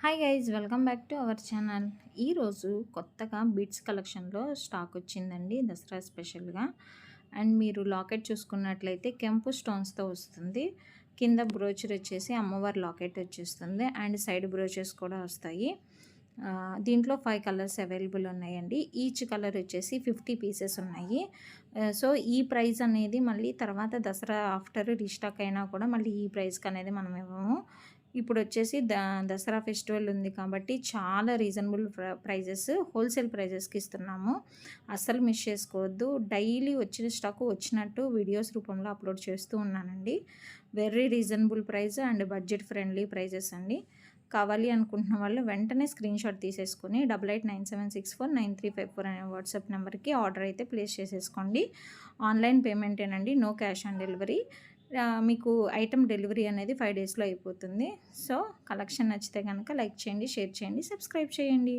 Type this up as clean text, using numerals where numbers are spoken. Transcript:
Hi guys, welcome back to our channel. ఈరోజు కొత్తగా bits కలెక్షన్లో స్టాక్ వచ్చిందండి, దసరా స్పెషల్గా. అండ్ మీరు లాకెట్ చూసుకున్నట్లయితే కెంపు స్టోన్స్తో వస్తుంది. కింద బ్రోచర్ వచ్చేసి అమ్మవారి లాకెట్ వచ్చేస్తుంది అండ్ సైడ్ బ్రోచర్స్ కూడా వస్తాయి. దీంట్లో 5 కలర్స్ అవైలబుల్ ఉన్నాయండి. ఈచ్ కలర్ వచ్చేసి 50 పీసెస్ ఉన్నాయి. సో ఈ ప్రైస్ అనేది మళ్ళీ తర్వాత దసరా ఆఫ్టర్ రీస్టాక్ అయినా కూడా మళ్ళీ ఈ ప్రైస్కి అనేది మనం ఇవ్వము. ఇప్పుడు వచ్చేసి దసరా ఫెస్టివల్ ఉంది కాబట్టి చాలా రీజనబుల్ ప్రైజెస్, హోల్సేల్ ప్రైజెస్కి ఇస్తున్నాము. అస్సలు మిస్ చేసుకోవద్దు. డైలీ వచ్చిన స్టాక్ వచ్చినట్టు వీడియోస్ రూపంలో అప్లోడ్ చేస్తూ ఉన్నానండి. Very reasonable price and budget friendly prices అండి. కావాలి అనుకుంటున్న వాళ్ళు వెంటనే స్క్రీన్ షాట్ తీసేసుకొని 8897649354 అనే వాట్సాప్ నెంబర్కి ఆర్డర్ అయితే ప్లేస్ చేసేసుకోండి. ఆన్లైన్ పేమెంటేనండి, నో క్యాష్ ఆన్ డెలివరీ. మీకు ఐటమ్ డెలివరీ అనేది 5 డేస్లో అయిపోతుంది. సో కలెక్షన్ నచ్చితే కనుక లైక్ చేయండి, షేర్ చేయండి, సబ్స్క్రైబ్ చేయండి.